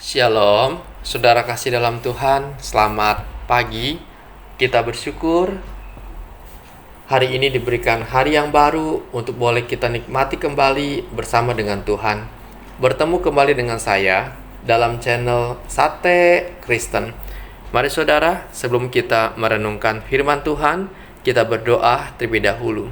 Shalom, saudara kasih dalam Tuhan, selamat pagi. Kita bersyukur hari ini diberikan hari yang baru untuk boleh kita nikmati kembali bersama dengan Tuhan. Bertemu kembali dengan saya dalam channel Sate Kristen. Mari saudara, sebelum kita merenungkan firman Tuhan, kita berdoa terlebih dahulu.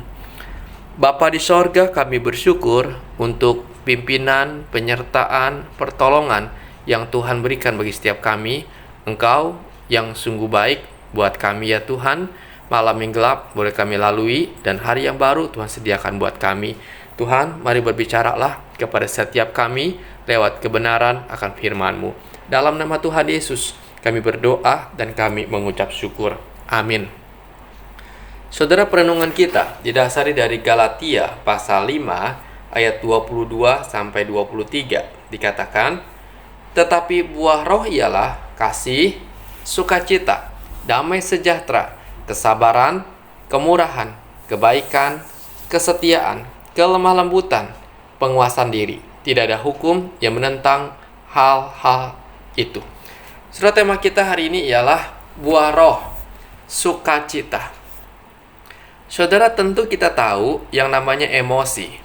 Bapa di sorga, kami bersyukur untuk pimpinan, penyertaan, pertolongan yang Tuhan berikan bagi setiap kami. Engkau yang sungguh baik buat kami ya Tuhan. Malam yang gelap boleh kami lalui, dan hari yang baru Tuhan sediakan buat kami. Tuhan, mari berbicaralah kepada setiap kami lewat kebenaran akan firman-Mu. Dalam nama Tuhan Yesus kami berdoa dan kami mengucap syukur. Amin. Saudara, perenungan kita didasari dari Galatia pasal 5 ayat 22 sampai 23. Dikatakan, tetapi buah roh ialah kasih, sukacita, damai sejahtera, kesabaran, kemurahan, kebaikan, kesetiaan, kelemah lembutan, penguasaan diri. Tidak ada hukum yang menentang hal-hal itu. Saudara, tema kita hari ini ialah buah roh, sukacita. Saudara, tentu kita tahu yang namanya emosi.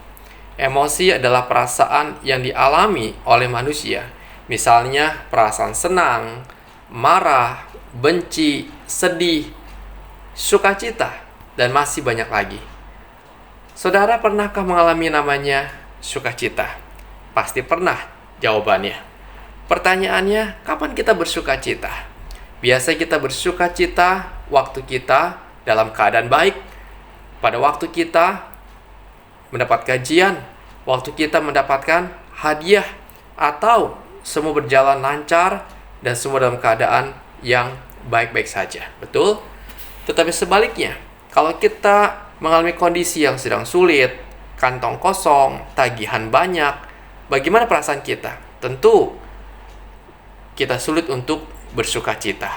Emosi adalah perasaan yang dialami oleh manusia. Misalnya perasaan senang, marah, benci, sedih, sukacita, dan masih banyak lagi. Saudara, pernahkah mengalami namanya sukacita? Pasti pernah jawabannya. Pertanyaannya, kapan kita bersukacita? Biasa kita bersukacita waktu kita dalam keadaan baik, pada waktu kita mendapat gajian, waktu kita mendapatkan hadiah, atau semua berjalan lancar dan semua dalam keadaan yang baik-baik saja. Betul? Tetapi sebaliknya, kalau kita mengalami kondisi yang sedang sulit, kantong kosong, tagihan banyak, bagaimana perasaan kita? Tentu kita sulit untuk bersukacita.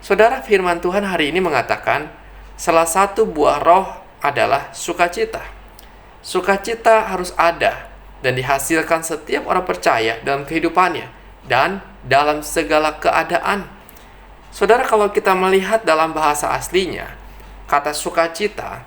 Saudara, firman Tuhan hari ini mengatakan salah satu buah roh adalah sukacita. Sukacita harus ada dan dihasilkan setiap orang percaya dalam kehidupannya dan dalam segala keadaan. Saudara, kalau kita melihat dalam bahasa aslinya, kata sukacita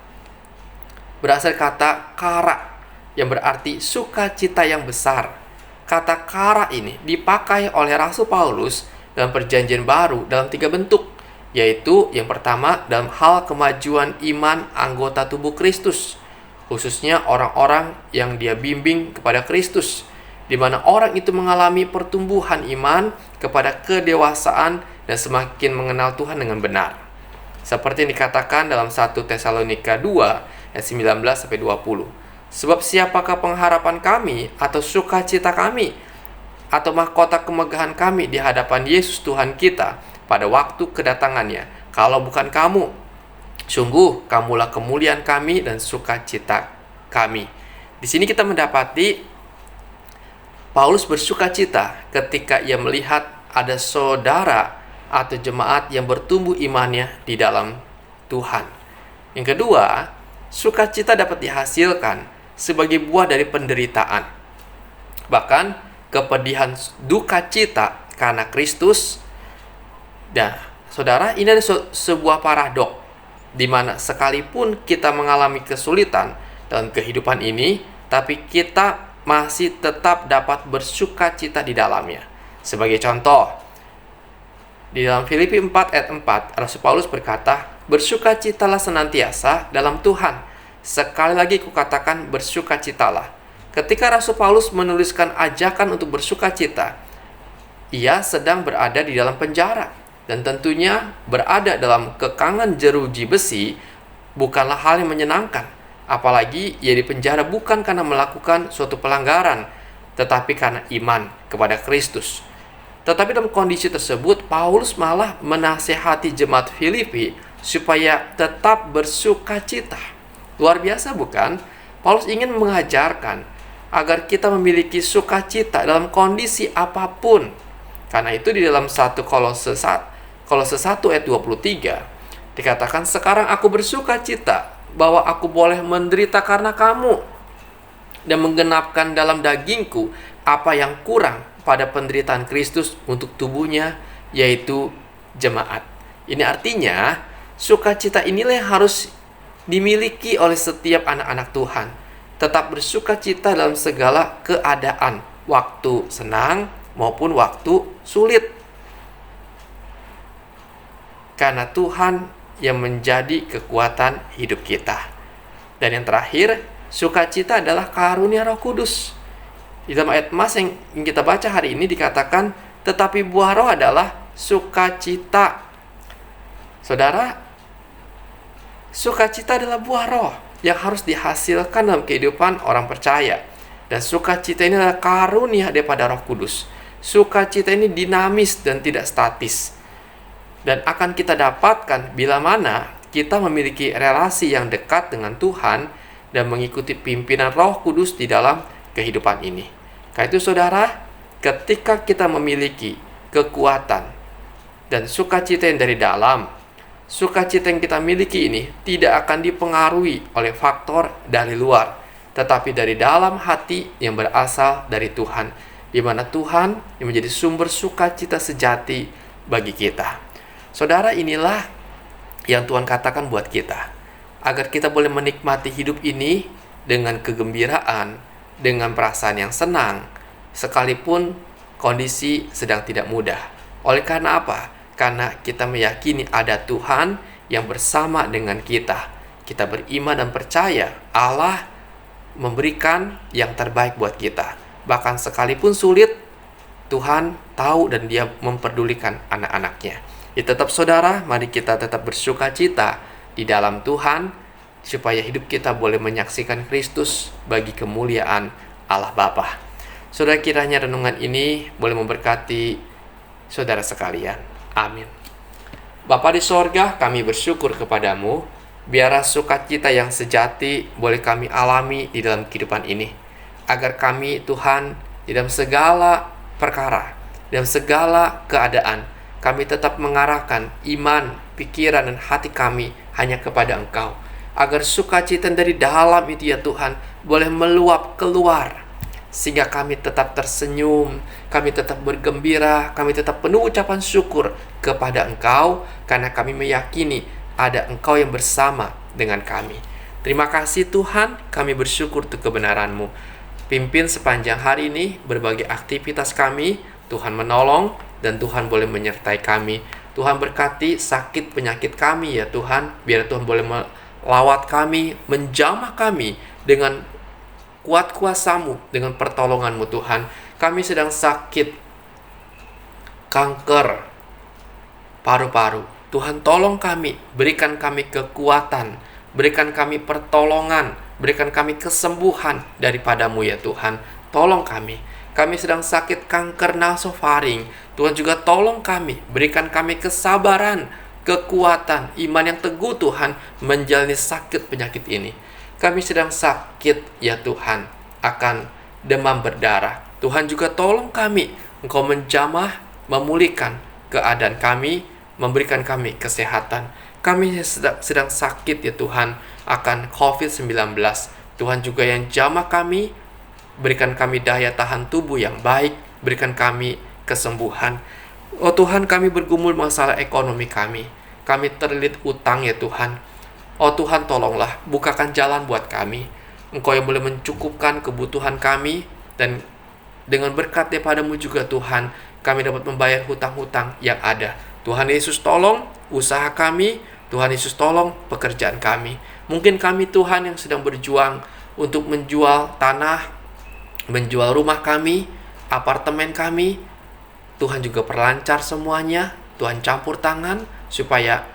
berasal kata kara, yang berarti sukacita yang besar. Kata kara ini dipakai oleh Rasul Paulus dalam Perjanjian Baru dalam 3 bentuk, yaitu yang pertama dalam hal kemajuan iman anggota tubuh Kristus, khususnya orang-orang yang dia bimbing kepada Kristus, di mana orang itu mengalami pertumbuhan iman kepada kedewasaan dan semakin mengenal Tuhan dengan benar. Seperti yang dikatakan dalam 1 Tesalonika 2 ayat 19-20. Sebab siapakah pengharapan kami atau sukacita kami atau mahkota kemegahan kami di hadapan Yesus Tuhan kita pada waktu kedatangannya, kalau bukan kamu? Sungguh, kamulah kemuliaan kami dan sukacita kami. Di sini kita mendapati Paulus bersukacita ketika ia melihat ada saudara atau jemaat yang bertumbuh imannya di dalam Tuhan. Yang kedua, sukacita dapat dihasilkan sebagai buah dari penderitaan. Bahkan kepedihan duka cita karena Kristus. Dan saudara, ini ada sebuah paradok, di mana sekalipun kita mengalami kesulitan dalam kehidupan ini, tapi kita masih tetap dapat bersukacita di dalamnya. Sebagai contoh, di dalam Filipi 4 ayat 4, Rasul Paulus berkata, bersukacitalah senantiasa dalam Tuhan. Sekali lagi kukatakan, bersukacitalah. Ketika Rasul Paulus menuliskan ajakan untuk bersukacita, ia sedang berada di dalam penjara. Dan tentunya berada dalam kekangan jeruji besi bukanlah hal yang menyenangkan. Apalagi ia dipenjara bukan karena melakukan suatu pelanggaran, tetapi karena iman kepada Kristus. Tetapi dalam kondisi tersebut, Paulus malah menasehati jemaat Filipi supaya tetap bersukacita. Luar biasa bukan? Paulus ingin mengajarkan agar kita memiliki sukacita dalam kondisi apapun. Karena itu di dalam 1 Kolose 1 ayat 23 dikatakan, sekarang aku bersukacita bahwa aku boleh menderita karena kamu dan menggenapkan dalam dagingku apa yang kurang pada penderitaan Kristus untuk tubuhnya, yaitu jemaat. Ini artinya, sukacita inilah yang harus dimiliki oleh setiap anak-anak Tuhan. Tetap bersukacita dalam segala keadaan, waktu senang maupun waktu sulit. Karena Tuhan yang menjadi kekuatan hidup kita. Dan yang terakhir, sukacita adalah karunia Roh Kudus. Di dalam ayat mas yang kita baca hari ini dikatakan, tetapi buah roh adalah sukacita. Saudara, sukacita adalah buah roh yang harus dihasilkan dalam kehidupan orang percaya. Dan sukacita ini adalah karunia daripada Roh Kudus. Sukacita ini dinamis dan tidak statis. Dan akan kita dapatkan bila mana kita memiliki relasi yang dekat dengan Tuhan dan mengikuti pimpinan Roh Kudus di dalam kehidupan ini. Karena itu saudara, ketika kita memiliki kekuatan dan sukacita yang dari dalam, sukacita yang kita miliki ini tidak akan dipengaruhi oleh faktor dari luar, tetapi dari dalam hati yang berasal dari Tuhan, di mana Tuhan yang menjadi sumber sukacita sejati bagi kita. Saudara, inilah yang Tuhan katakan buat kita, agar kita boleh menikmati hidup ini dengan kegembiraan, dengan perasaan yang senang, sekalipun kondisi sedang tidak mudah. Oleh karena apa? Karena kita meyakini ada Tuhan yang bersama dengan kita. Kita beriman dan percaya Allah memberikan yang terbaik buat kita. Bahkan sekalipun sulit, Tuhan tahu dan Dia memperdulikan anak-anaknya. Ya tetap saudara, mari kita tetap bersukacita di dalam Tuhan, supaya hidup kita boleh menyaksikan Kristus bagi kemuliaan Allah Bapa. Saudara, kiranya renungan ini boleh memberkati saudara sekalian. Amin. Bapa di sorga, kami bersyukur kepadamu, biarlah sukacita yang sejati boleh kami alami di dalam kehidupan ini, agar kami Tuhan di dalam segala perkara, dalam segala keadaan, kami tetap mengarahkan iman, pikiran, dan hati kami hanya kepada Engkau, agar sukacita dari dalam itu ya Tuhan boleh meluap keluar, sehingga kami tetap tersenyum, kami tetap bergembira, kami tetap penuh ucapan syukur kepada Engkau, karena kami meyakini ada Engkau yang bersama dengan kami. Terima kasih Tuhan, kami bersyukur untuk kebenaran-Mu. Pimpin sepanjang hari ini berbagai aktivitas kami, Tuhan menolong, dan Tuhan boleh menyertai kami. Tuhan berkati sakit penyakit kami ya Tuhan. Biar Tuhan boleh melawat kami, menjamah kami dengan kuat kuasa-Mu, dengan pertolongan-Mu Tuhan. Kami sedang sakit kanker paru-paru. Tuhan tolong kami, berikan kami kekuatan, berikan kami pertolongan, berikan kami kesembuhan daripada-Mu ya Tuhan. Tolong kami. Kami sedang sakit kanker nasofaring. Tuhan juga tolong kami, berikan kami kesabaran, kekuatan, iman yang teguh Tuhan menjalani sakit penyakit ini. Kami sedang sakit ya Tuhan akan demam berdarah. Tuhan juga tolong kami, Engkau menjamah, memulihkan keadaan kami, memberikan kami kesehatan. Kami sedang sakit ya Tuhan akan COVID-19. Tuhan juga yang jamah kami, berikan kami daya tahan tubuh yang baik, berikan kami kesembuhan. Oh Tuhan, kami bergumul masalah ekonomi kami. Kami terlilit utang ya Tuhan. Oh Tuhan, tolonglah, bukakan jalan buat kami. Engkau yang boleh mencukupkan kebutuhan kami, dan dengan berkat daripada-Mu juga Tuhan, kami dapat membayar hutang-hutang yang ada. Tuhan Yesus tolong usaha kami, Tuhan Yesus tolong pekerjaan kami. Mungkin kami Tuhan yang sedang berjuang untuk menjual tanah, menjual rumah kami, apartemen kami. Tuhan juga perlancar semuanya. Tuhan campur tangan supaya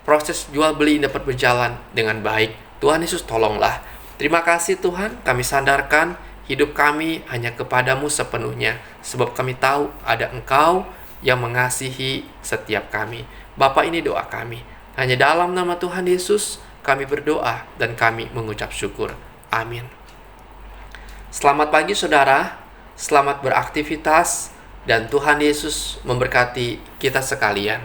proses jual beli dapat berjalan dengan baik. Tuhan Yesus tolonglah. Terima kasih Tuhan, kami sandarkan hidup kami hanya kepada-Mu sepenuhnya, sebab kami tahu ada Engkau yang mengasihi setiap kami. Bapa, ini doa kami. Hanya dalam nama Tuhan Yesus kami berdoa dan kami mengucap syukur. Amin. Selamat pagi saudara, selamat beraktivitas, dan Tuhan Yesus memberkati kita sekalian.